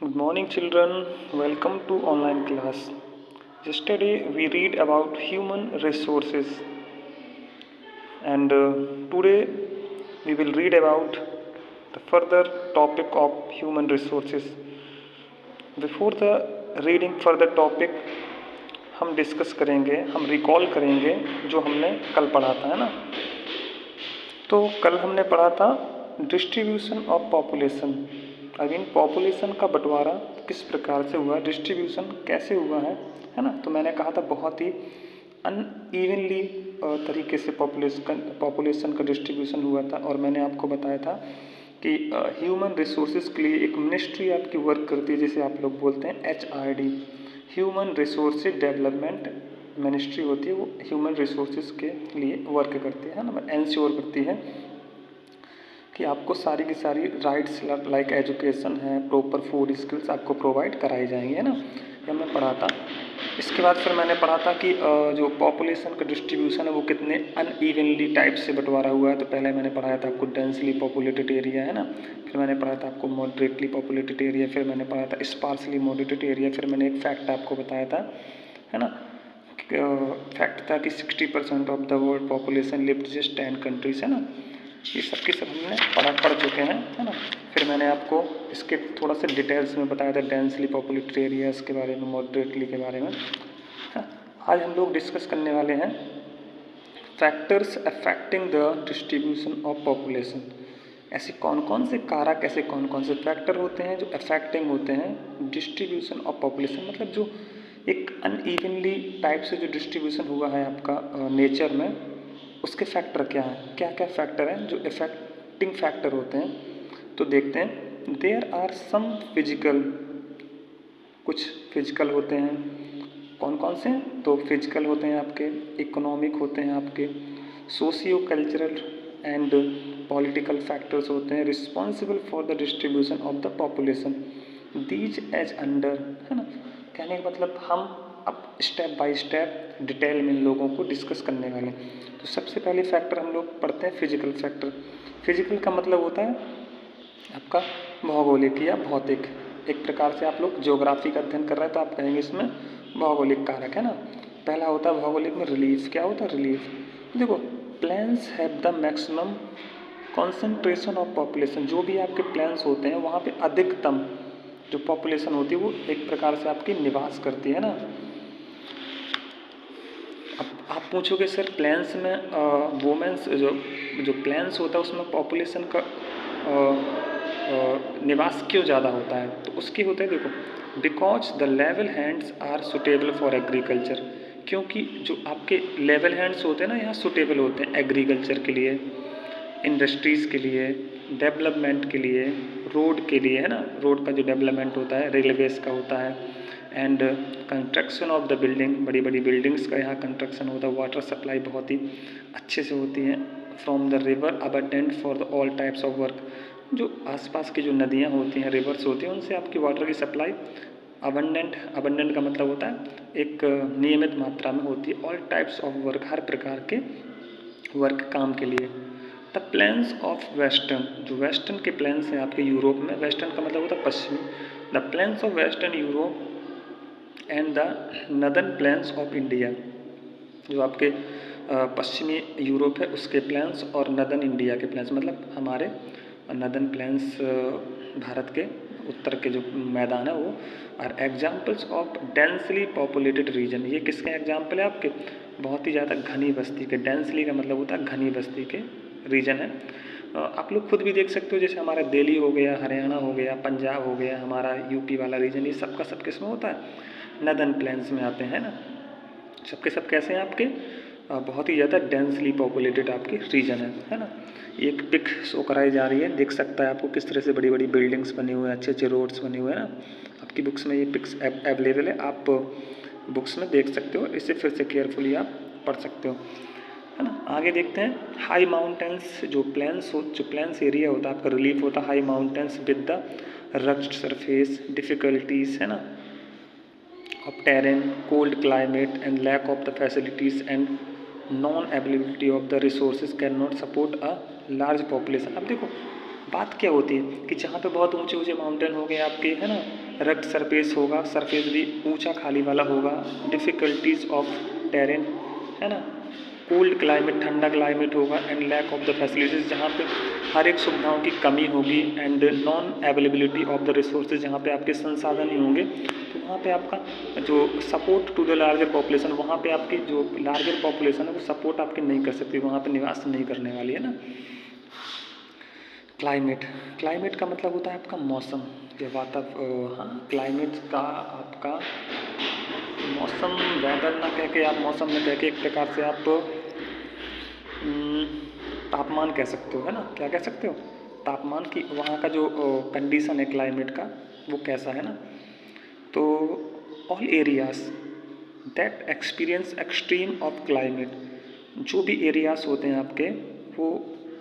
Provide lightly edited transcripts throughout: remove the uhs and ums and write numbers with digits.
Good morning, children. Welcome to online class. Yesterday we read about human resources, and today we will read about the further topic of human resources. Before the reading further topic, हम discuss करेंगे, हम recall करेंगे जो हमने कल पढ़ा था, है ना। तो कल हमने पढ़ा था डिस्ट्रीब्यूशन ऑफ पॉपुलेशन। पॉपुलेशन का बंटवारा किस प्रकार से हुआ, डिस्ट्रीब्यूशन कैसे हुआ है ना। तो मैंने कहा था बहुत ही अनइवनली तरीके से पॉपुलेशन का डिस्ट्रीब्यूशन हुआ था, और मैंने आपको बताया था कि ह्यूमन रिसोर्सेज के लिए एक मिनिस्ट्री आपकी वर्क करती है, जिसे आप लोग बोलते हैं HRD, human resources development ministry होती है। वो ह्यूमन रिसोर्सेज के लिए वर्क करती है ना, इंश्योर करती है कि आपको सारी की सारी राइट्स लाइक एजुकेशन है, प्रॉपर फूड स्किल्स आपको प्रोवाइड कराई जाएंगी, है ना। ये हमने पढ़ा था। इसके बाद फिर मैंने पढ़ा था कि जो पॉपुलेशन का डिस्ट्रीब्यूशन है वो कितने अनइवनली टाइप से बंटवारा हुआ है। तो पहले मैंने पढ़ाया था आपको डेंसली पॉपुलेटेड एरिया, है ना। फिर मैंने पढ़ा था आपको मॉडरेटली पॉपुलेटेड एरिया, फिर मैंने पढ़ा था स्पार्सली मॉडरेटेड एरिया, फिर मैंने एक फैक्ट आपको बताया था, है ना। फैक्ट था कि 60% of the world population lived just 10 countries, है ना। ये सब के सब हमने पढ़ चुके हैं, है ना। फिर मैंने आपको इसके थोड़ा सा डिटेल्स में बताया था डेंसली पॉपुलेटेड एरियाज़ के बारे में, मॉडरेटली के बारे में। आज हम लोग डिस्कस करने वाले हैं factors affecting the distribution of population. ऐसे कौन कौन से कारक, ऐसे कौन कौन से फैक्टर होते हैं जो अफेक्टिंग होते हैं डिस्ट्रीब्यूशन ऑफ पॉपुलेशन, मतलब जो एक अनइवनली टाइप से जो डिस्ट्रीब्यूशन हुआ है आपका नेचर में, उसके फैक्टर क्या हैं, क्या क्या फैक्टर हैं जो इफेक्टिंग फैक्टर होते हैं। तो देखते हैं, देयर आर सम फिजिकल, कुछ फिजिकल होते हैं। कौन कौन से? तो फिजिकल होते हैं आपके, इकोनॉमिक होते हैं आपके, socio cultural and political factors होते हैं responsible for the distribution of the population these as under, है ना। कहने का मतलब हम अब स्टेप बाय स्टेप डिटेल में इन लोगों को डिस्कस करने वाले हैं। तो सबसे पहले फैक्टर हम लोग पढ़ते हैं फिजिकल फैक्टर। फिजिकल का मतलब होता है आपका भौगोलिक या भौतिक। एक प्रकार से आप लोग ज्योग्राफी का अध्ययन कर रहे हैं तो आप कहेंगे इसमें भौगोलिक कारक, है ना। पहला होता है भौगोलिक में रिलीफ। क्या होता है रिलीफ? देखो, plains have the maximum concentration of population. जो भी आपके प्लेन्स होते हैं वहाँ पे अधिकतम जो पॉपुलेशन होती है वो एक प्रकार से आपकी निवास करती है ना। अब आप पूछोगे सर प्लेन्स में वोमेंस जो प्लेन्स होता है उसमें पॉपुलेशन का निवास क्यों ज़्यादा होता है? तो उसकी होता है, देखो, because the level hands are suitable for agriculture. क्योंकि जो आपके लेवल हैंड्स होते हैं ना यहाँ सुटेबल होते हैं एग्रीकल्चर के लिए, इंडस्ट्रीज़ के लिए, डेवलपमेंट के लिए, रोड के लिए, है ना। रोड का जो डेवलपमेंट होता है, रेलवेज़ का होता है, and construction of the building, बड़ी बड़ी बिल्डिंग्स का यहाँ कंस्ट्रक्शन होता है। वाटर सप्लाई बहुत ही अच्छे से होती है from the river abundant for the all types of work. जो आसपास की जो नदियाँ होती हैं, रिवर्स होती हैं, उनसे आपकी वाटर की सप्लाई अबंडेंट का मतलब होता है एक नियमित मात्रा में होती है। ऑल टाइप्स ऑफ वर्क, हर प्रकार के वर्क काम के लिए। द प्लेन्स ऑफ वेस्टर्न, जो वेस्टर्न के प्लेन्स हैं आपके यूरोप में, वेस्टर्न का मतलब होता है पश्चिमी। The plains of western Europe and the northern plains of India, जो आपके पश्चिमी यूरोप है उसके प्लेन्स और नदर्न इंडिया के प्लेन्स, मतलब हमारे नदर्न प्लेन्स भारत के उत्तर के जो मैदान है वो are examples of densely populated region. ये किसके एग्जाम्पल है? आपके बहुत ही ज़्यादा घनी बस्ती के। डेंसली का मतलब होता है घनी बस्ती के रीजन है। आप लोग खुद भी देख सकते हो, जैसे हमारा दिल्ली हो गया, हरियाणा हो गया, पंजाब हो गया, हमारा यूपी वाला रीजन, ये सबका सब किस में होता है? नदर्न प्लेन्स में आते हैं ना। सबके सब कैसे हैं आपके? बहुत ही ज़्यादा डेंसली पॉपुलेटेड आपकी रीजन है ना। एक पिक शो कराई जा रही है, देख सकता है आपको किस तरह से बड़ी बड़ी बिल्डिंग्स बनी हुई हैं, अच्छे अच्छे रोड्स बने हुए हैं ना। आपकी बुक्स में ये पिक्स अवेलेबल है, आप बुक्स में देख सकते हो, इसे फिर से केयरफुली आप पढ़ सकते हो, है ना। आगे देखते हैं हाई माउंटेन्स, जो प्लेन्स एरिया होता है आपका रिलीफ होता है high mountains with the rugged surface, difficulties, है ना, of terrain, cold climate and lack of the facilities and non availability of the resources cannot support a large population। अब देखो बात क्या होती है कि जहाँ पे बहुत ऊंचे ऊंचे माउंटेन हो गए आपके, है ना, रग्ड सरफेस होगा, सरफेस भी ऊंचा खाली वाला होगा, डिफ़िकल्टीज ऑफ टेरेन, है ना, कोल्ड क्लाइमेट, ठंडा क्लाइमेट होगा, and lack of the facilities, जहाँ पे हर एक सुविधाओं की कमी होगी, and non availability of the resources, जहाँ पे आपके संसाधन नहीं होंगे, तो वहाँ पे आपका जो support to the larger population, वहाँ पे आपकी जो लार्जर पॉपुलेशन है वो सपोर्ट आपकी नहीं कर सकती, वहाँ पे निवास नहीं करने वाली, है ना। क्लाइमेट, क्लाइमेट का मतलब होता है आपका मौसम, या हाँ, क्लाइमेट का आपका मौसम, वेदर ना कह के आप मौसम में कह के एक प्रकार से आप तापमान कह सकते हो, है ना, क्या कह सकते हो, तापमान की वहाँ का जो कंडीशन है क्लाइमेट का वो कैसा है ना। तो all areas that experience extreme of climate, जो भी एरियाज होते हैं आपके वो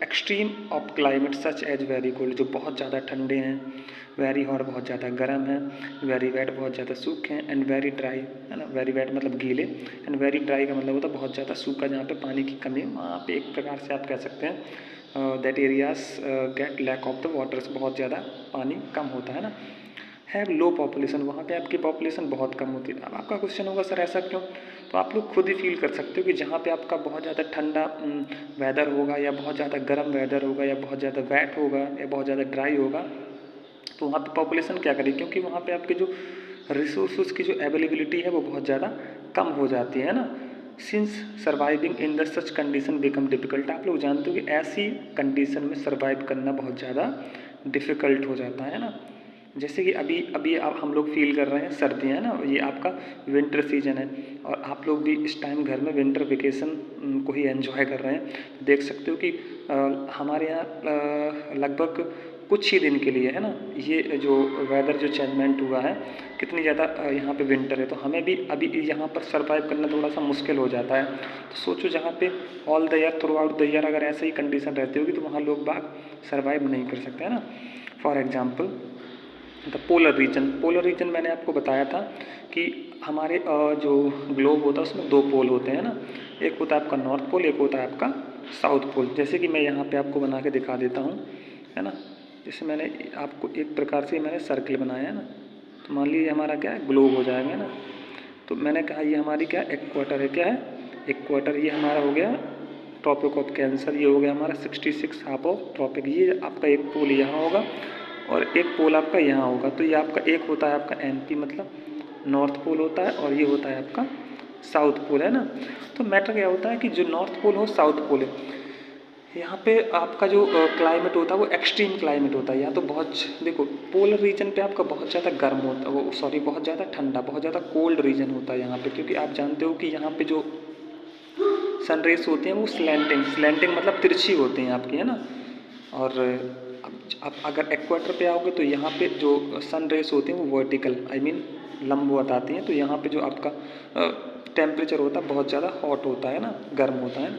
extreme of climate such as very cold, जो बहुत ज़्यादा ठंडे हैं, वेरी हॉट बहुत ज़्यादा गर्म है, वेरी वेट बहुत ज़्यादा सूखे हैं, एंड वेरी ड्राई, है ना, वेरी वेट मतलब गीले, एंड वेरी ड्राई का मतलब होता है बहुत ज़्यादा सूखा, जहाँ पे पानी की कमी है, वहाँ पे एक प्रकार से आप कह सकते हैं that areas get lack of the waters, बहुत ज़्यादा पानी कम होता है ना। हैव लो पॉपुलेशन, वहाँ पे आपकी पॉपुलेशन बहुत कम होती है। अब आपका क्वेश्चन होगा सर ऐसा क्यों, तो आप लोग खुद ही फील कर सकते हो कि जहाँ पे आपका बहुत ज़्यादा ठंडा वेदर होगा, या बहुत ज़्यादा गर्म वेदर होगा, या बहुत ज़्यादा वेट होगा, या बहुत ज़्यादा ड्राई होगा, तो वहाँ पे पॉपुलेशन क्या करेगी, क्योंकि वहाँ पे आपके जो रिसोर्सेज की जो अवेलेबिलिटी है वो बहुत ज़्यादा कम हो जाती है ना। Since surviving in the such condition become difficult, आप लोग जानते हो कि ऐसी कंडीशन में सर्वाइव करना बहुत ज़्यादा डिफ़िकल्ट हो जाता है ना। जैसे कि अभी अभी अब हम लोग फील कर रहे हैं सर्दियाँ, है ना, ये आपका विंटर सीजन है, और आप लोग भी इस टाइम घर में विंटर वेकेशन को ही एंजॉय कर रहे हैं। देख सकते हो कि हमारे यहाँ लगभग कुछ ही दिन के लिए, है ना, ये जो वेदर जो चेंजमेंट हुआ है, कितनी ज़्यादा यहाँ पे विंटर है, तो हमें भी अभी यहाँ पर सर्वाइव करना थोड़ा सा मुश्किल हो जाता है। तो सोचो जहाँ पे all the year, through out the year अगर ऐसे ही कंडीशन रहती होगी तो वहाँ लोग बाग सर्वाइव नहीं कर सकते, है ना। For example the polar region, polar region मैंने आपको बताया था कि हमारे जो ग्लोब होता है उसमें दो पोल होते हैं ना, एक होता है आपका नॉर्थ पोल, एक होता है आपका साउथ पोल। जैसे कि मैं यहाँ पे आपको बना के दिखा देता हूँ, है ना, जैसे मैंने आपको एक प्रकार से मैंने सर्कल बनाया है ना, तो मान लीजिए हमारा क्या है, ग्लोब हो जाएगा ना। तो मैंने कहा ये हमारी क्या इक्वेटर है, क्या है इक्वेटर, ये हमारा हो गया ट्रॉपिक ऑफ कैंसर, ये हो गया हमारा 66 हाफ ऑफ ट्रॉपिक, ये आपका एक पोल यहाँ होगा और एक पोल आपका यहाँ होगा। तो ये आपका एक होता है आपका NP मतलब नॉर्थ पोल होता है, और ये होता है आपका साउथ पोल, है ना। तो मैटर क्या होता है कि जो नॉर्थ पोल हो साउथ पोल है, यहाँ पे आपका जो क्लाइमेट होता है वो एक्सट्रीम क्लाइमेट होता है, या तो बहुत, देखो पोलर रीजन पे आपका बहुत ज़्यादा गर्म होता है, वो सॉरी बहुत ज़्यादा ठंडा, बहुत ज़्यादा कोल्ड रीजन होता है यहाँ पे, क्योंकि आप जानते हो कि यहाँ पे जो सन रेस होती हैं वो स्लैंटिंग, स्लैंटिंग मतलब तिरछी होती हैं आपकी, है ना। और अब अगर इक्वेटर पे आओगे तो यहाँ पे जो सन रेस होती हैं वो वर्टिकल, आई मीन लंबवत आती हैं, तो यहाँ पे जो आपका टेम्परेचर होता है बहुत ज़्यादा हॉट होता है ना, गर्म होता है ना।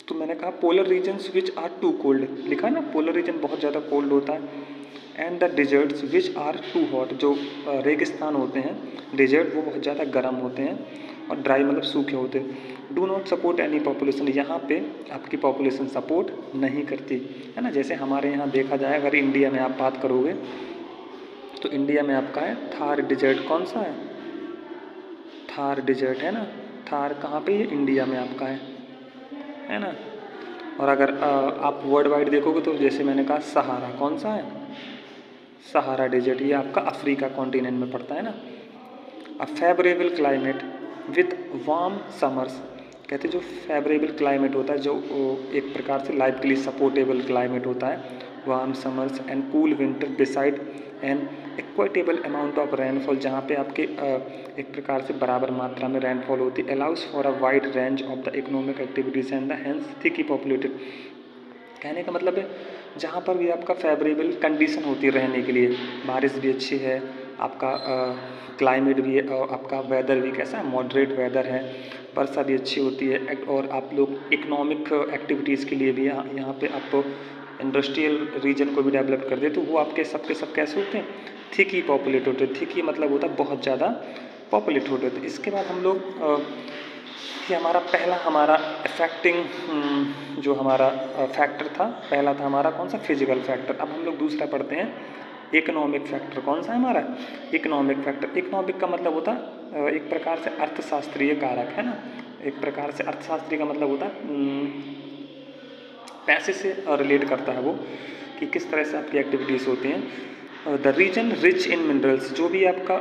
तो मैंने कहा polar regions which are too cold, लिखा है ना, पोलर रीजन बहुत ज़्यादा कोल्ड होता है, and the deserts which are too hot, जो रेगिस्तान होते हैं डिजर्ट वो बहुत ज़्यादा गर्म होते हैं, और ड्राई मतलब सूखे होते हैं। Do not support any population, यहाँ पे आपकी पॉपुलेशन सपोर्ट नहीं करती, है ना। जैसे हमारे यहाँ देखा जाए, अगर इंडिया में आप बात करोगे तो इंडिया में आपका है थार डिजर्ट, कौन सा है, थार डिजर्ट, है ना। थार कहाँ पे, ये इंडिया में आपका है ना। और अगर आप वर्ल्ड वाइड देखोगे तो जैसे मैंने कहा सहारा, कौन सा है, सहारा डेजर्ट, ये आपका अफ्रीका कॉन्टिनेंट में पड़ता है ना। अ favourable climate with warm summers, कहते जो फेवरेबल क्लाइमेट होता है, जो एक प्रकार से लाइफ के लिए सपोर्टेबल क्लाइमेट होता है, warm summers and cool winter beside and equitable amount of rainfall, जहाँ पे आपके एक प्रकार से बराबर मात्रा में रेनफॉल होती है, allows for a wide range of the economic activities and the hence thickly populated. कहने का मतलब है जहाँ पर भी आपका फेवरेबल कंडीशन होती है रहने के लिए, बारिश भी अच्छी है, आपका क्लाइमेट भी है, और आपका वेदर भी कैसा है, मॉडरेट वेदर है, वर्षा भी अच्छी होती है, और आप लोग इकोनॉमिक एक्टिविटीज़ के लिए भी यहाँ पे आप इंडस्ट्रियल रीजन को भी डेवलप कर दे, तो वो आपके सब कैसे होते हैं, थिकी पॉपुलेट होते हैं। थिकी मतलब होता है बहुत ज़्यादा पॉपुलेट होते हैं। इसके बाद हम लोग ये हमारा पहला इफेक्टिंग जो हमारा फैक्टर था, पहला था हमारा कौन सा, फिजिकल फैक्टर। अब हम लोग दूसरा पढ़ते हैं इकोनॉमिक फैक्टर। कौन सा है हमारा इकोनॉमिक फैक्टर। इकोनॉमिक का मतलब होता है एक प्रकार से अर्थशास्त्रीय कारक, है ना। एक प्रकार से अर्थशास्त्री का मतलब होता है पैसे से रिलेट करता है वो, कि किस तरह से आपकी एक्टिविटीज़ होती हैं। The region rich in minerals, जो भी आपका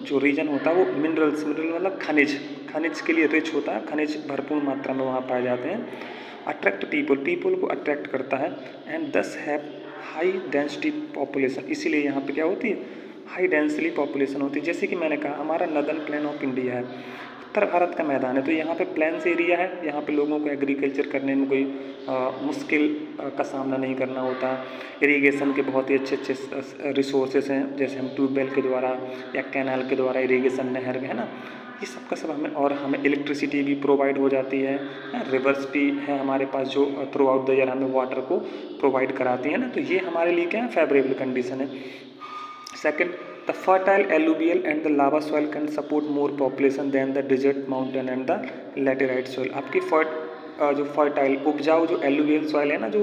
जो रीजन होता है वो मिनरल्स, मिनरल मतलब खनिज, खनिज के लिए रिच होता है, खनिज भरपूर मात्रा में वहाँ पाए जाते हैं। अट्रैक्ट पीपल, पीपल को अट्रैक्ट करता है। एंड दस हैव हाई डेंसिटी पॉपुलेशन, इसीलिए यहाँ पे क्या होती है, हाई डेंसिटी पॉपुलेशन होती है। जैसे कि मैंने कहा हमारा नदर्न प्लेन ऑफ इंडिया है, उत्तर भारत का मैदान है, तो यहाँ पे प्लेन्स एरिया है, यहाँ पे लोगों को एग्रीकल्चर करने में कोई मुश्किल का सामना नहीं करना होता। इरिगेशन के बहुत ही अच्छे अच्छे रिसोर्सेज हैं, जैसे हम ट्यूबवेल के द्वारा या कैनाल के द्वारा इरिगेशन, नहर, है ना, ये सब का सब हमें, और हमें इलेक्ट्रिसिटी भी प्रोवाइड हो जाती है। रिवर्स भी है हमारे पास जो थ्रू आउट द ईयर हमें वाटर को प्रोवाइड कराती है ना, तो ये हमारे लिए क्या है, फेवरेबल कंडीशन है। Second, the fertile alluvial and the lava soil can support more population than the desert mountain and the laterite soil. आपकी जो फर्टाइल उपजाऊ जो एलुवियल सॉइल है ना, जो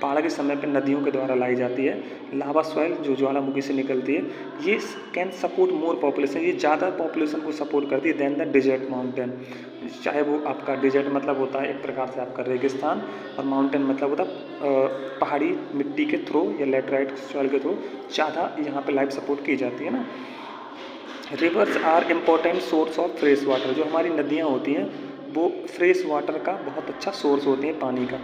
बाढ़ के समय पर नदियों के द्वारा लाई जाती है, लावा सॉइल जो ज्वालामुखी से निकलती है, ये कैन सपोर्ट मोर पॉपुलेशन, ये ज़्यादा पॉपुलेशन को सपोर्ट करती है देन द डिजर्ट माउंटेन। चाहे वो आपका डिजर्ट मतलब होता है एक प्रकार से आपका रेगिस्तान, और माउंटेन मतलब होता है पहाड़ी मिट्टी के थ्रू या लैटेराइट सॉइल के थ्रू ज़्यादा यहाँ पे लाइफ सपोर्ट की जाती है ना। Rivers are important source of fresh water, जो हमारी नदियाँ होती हैं वो फ्रेश वाटर का बहुत अच्छा सोर्स होती हैं पानी का।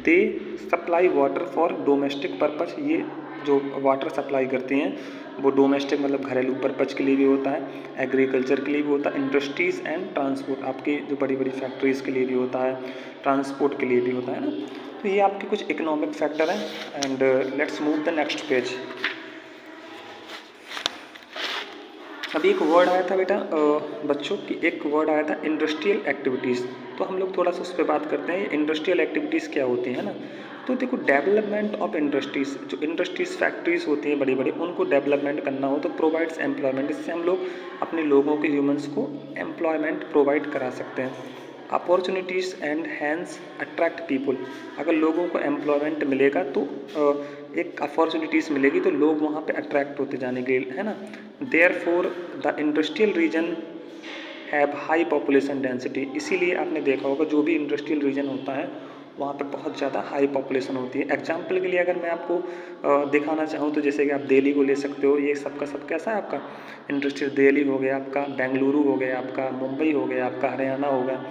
They supply water for domestic purpose, ये जो वाटर सप्लाई करती हैं वो डोमेस्टिक मतलब घरेलू पर्पज के लिए भी होता है, एग्रीकल्चर के लिए भी होता है, इंडस्ट्रीज़ एंड ट्रांसपोर्ट, आपकी जो बड़ी बड़ी फैक्ट्रीज़ के लिए भी होता है, ट्रांसपोर्ट के लिए भी होता है ना। तो ये आपके कुछ इकोनॉमिक फैक्टर हैं। And let's move the next page. अभी एक वर्ड आया था बेटा बच्चों की, एक वर्ड आया था इंडस्ट्रियल एक्टिविटीज़, तो हम लोग थोड़ा सा उस पर बात करते हैं। इंडस्ट्रियल एक्टिविटीज़ क्या होती है ना, तो देखो डेवलपमेंट ऑफ इंडस्ट्रीज़, जो इंडस्ट्रीज़ फैक्ट्रीज़ होती हैं बड़ी बड़ी, उनको डेवलपमेंट करना हो तो प्रोवाइड्स एम्प्लॉयमेंट, इससे हम लोग अपने लोगों के ह्यूमंस को एम्प्लॉयमेंट प्रोवाइड करा सकते हैं। Opportunities and hence attract people, अगर लोगों को एम्प्लॉयमेंट मिलेगा तो एक अपॉर्चुनिटीज़ मिलेगी तो लोग वहाँ पे अट्रैक्ट होते जाने के लिए, है ना। Therefore the industrial region have high population density, इसीलिए आपने देखा होगा जो भी इंडस्ट्रियल रीजन होता है वहाँ पे बहुत ज़्यादा हाई पॉपुलेशन होती है। एग्जाम्पल के लिए अगर मैं आपको दिखाना चाहूँ तो जैसे कि आप दिल्ली को ले सकते हो, ये सब का सब कैसा है आपका इंडस्ट्रियल, दिल्ली हो गया आपका, बेंगलुरु हो गया आपका, मुंबई हो गया आपका, हरियाणा हो गया,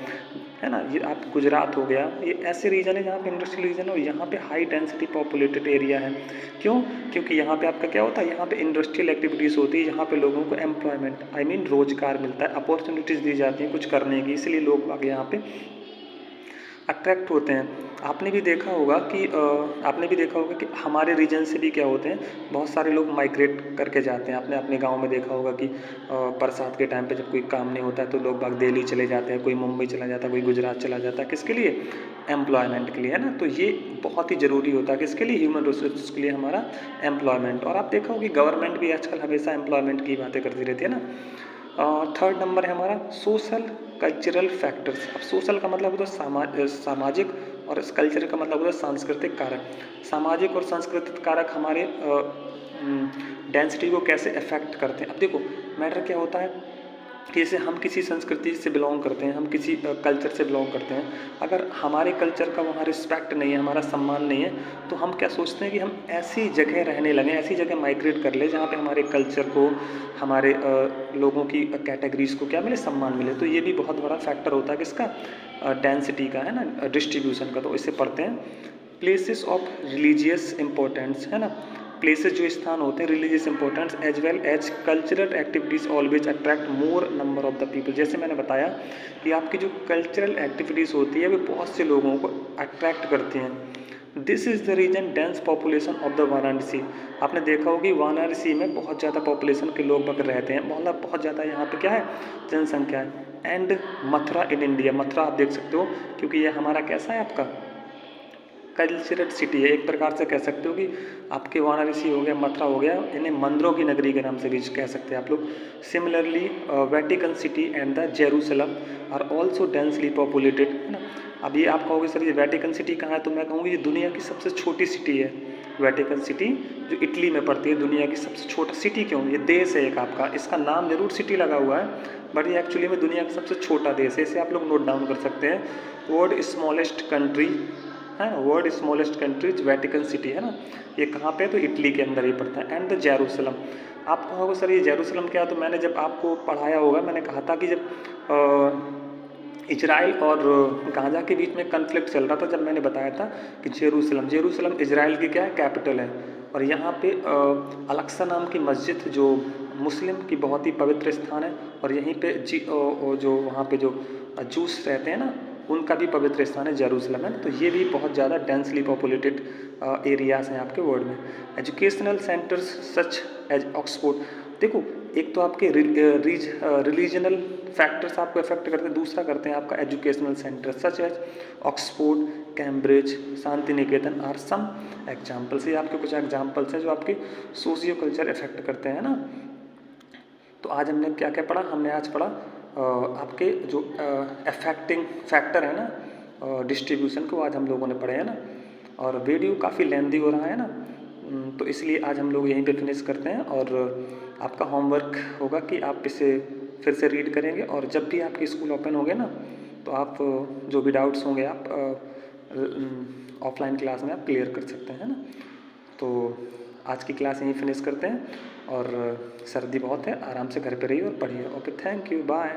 है ना, ये आप गुजरात हो गया, ये ऐसे रीजन है जहाँ पे इंडस्ट्रियल रीजन है और यहाँ पे हाई डेंसिटी पॉपुलेटेड एरिया है। क्यों? क्योंकि यहाँ पे आपका क्या होता है, यहाँ पे इंडस्ट्रियल एक्टिविटीज़ होती है, यहाँ पे लोगों को एम्प्लॉयमेंट आई मीन रोजगार मिलता है, अपॉर्चुनिटीज़ दी जाती हैं कुछ करने की, इसलिए लोग आगे यहाँ पे अट्रैक्ट होते हैं। आपने भी देखा होगा कि हमारे रीजन से भी क्या होते हैं, बहुत सारे लोग माइग्रेट करके जाते हैं। आपने अपने गांव में देखा होगा कि बरसात के टाइम पे जब कोई काम नहीं होता है तो लोग बाग दिल्ली चले जाते हैं, कोई मुंबई चला जाता है, कोई गुजरात चला जाता है, किसके लिए, एम्प्लॉयमेंट के लिए, है ना। तो ये बहुत ही ज़रूरी होता है किसके लिए, ह्यूमन रिसोर्स के लिए हमारा एम्प्लॉयमेंट। और आप देखा होगा कि गवर्नमेंट भी आजकल हमेशा एम्प्लॉयमेंट की बातें करती रहती है ना। थर्ड नंबर है हमारा सोशल कल्चरल फैक्टर्स। अब सोशल का मतलब होता है सामाजिक, और इस कल्चर का मतलब होता है सांस्कृतिक कारक। सामाजिक और सांस्कृतिक कारक हमारे डेंसिटी को कैसे अफेक्ट करते हैं। अब देखो मैटर क्या होता है कि जैसे हम किसी संस्कृति से बिलोंग करते हैं, हम किसी कल्चर से बिलोंग करते हैं, अगर हमारे कल्चर का वहाँ रिस्पेक्ट नहीं है, हमारा सम्मान नहीं है, तो हम क्या सोचते हैं कि हम ऐसी जगह रहने लगें, ऐसी जगह माइग्रेट कर ले जहाँ पे हमारे कल्चर को, हमारे लोगों की कैटेगरीज़ को क्या मिले, सम्मान मिले। तो ये भी बहुत बड़ा फैक्टर होता है किसका, डेंसिटी का, है ना, डिस्ट्रीब्यूशन का। तो इसे पढ़ते हैं प्लेसेस ऑफ रिलीजियस इम्पोर्टेंस, है ना, प्लेसेस जो स्थान होते हैं religious importance as well as cultural activities always attract more number of the people. जैसे मैंने बताया कि आपकी जो कल्चरल एक्टिविटीज़ होती है वो बहुत से लोगों को अट्रैक्ट करती हैं। This is the region dense population of the Varanasi. आपने देखा होगा कि वाराणसी में बहुत ज़्यादा पॉपुलेशन के लोग बग रहते हैं, मतलब बहुत ज़्यादा यहाँ पे क्या है, जनसंख्या है। And Mathura in India, Mathura आप देख सकते हो क्योंकि ये हमारा कैसा है आपका कल्चरल सिटी है, एक प्रकार से कह सकते हो कि आपके वाराणसी हो गया, मथुरा हो गया, इन्हें मंदिरों की नगरी के नाम से भी कह सकते हैं आप लोग। Similarly Vatican City and the Jerusalem are also densely populated, है ना। अब ये आप कहोगे सर ये वेटिकन सिटी कहाँ है, तो मैं कहूँगी ये दुनिया की सबसे छोटी सिटी है। वेटिकन सिटी जो इटली में पड़ती है, दुनिया की सबसे छोटा सिटी क्यों, ये देश है एक आपका, इसका नाम जरूर सिटी लगा हुआ है बट ये एक्चुअली में दुनिया का सबसे छोटा देश है, इसे आप लोग नोट डाउन कर सकते हैं। वर्ल्ड स्मॉलेस्ट कंट्री है ना, world smallest countries Vatican city है ना, ये कहाँ पे है, तो इटली के अंदर ही पड़ता है। एंड द जेरूसलम, आप कहोगे सर ये जेरूसलम क्या है, तो मैंने जब आपको पढ़ाया होगा मैंने कहा था कि जब इजराइल और गाज़ा के बीच में कन्फ्लिक्ट चल रहा था, जब मैंने बताया था कि जेरूसलम जेरूसलम इजराइल की क्या है, कैपिटल है। और यहाँ पे अल-अक्सा नाम की मस्जिद जो मुस्लिम की बहुत ही पवित्र स्थान है, और यहीं पे जो वहाँ पे जो जूस रहते हैं ना, उनका भी पवित्र स्थान है जेरूसलम है। तो ये भी बहुत ज़्यादा डेंसली पॉपुलेटेड एरियाज़ हैं आपके वर्ल्ड में। Educational centres such as Oxford, देखो एक तो आपके रिलीजनल फैक्टर्स आपको इफेक्ट करते हैं, दूसरा करते हैं आपका educational centre such as Oxford, Cambridge, Santiniketan are some examples. ये आपके कुछ एग्जाम्पल्स हैं जो आपके सोशियो कल्चर इफेक्ट करते हैं ना। तो आज हमने क्या क्या पढ़ा, हमने आज पढ़ा आपके जो अफेक्टिंग फैक्टर है ना डिस्ट्रीब्यूशन को, आज हम लोगों ने पढ़े हैं ना। और वीडियो काफ़ी लेंदी हो रहा है ना, तो इसलिए आज हम लोग यहीं पे फिनिश करते हैं। और आपका होमवर्क होगा कि आप इसे फिर से रीड करेंगे, और जब भी आपके स्कूल ओपन होंगे ना, तो आप जो भी डाउट्स होंगे आप ऑफलाइन क्लास में आप क्लियर कर सकते हैं ना। तो आज की क्लास यहीं फिनिश करते हैं, और सर्दी बहुत है, आराम से घर पे रहिए और पढ़िए। Okay, thank you, bye.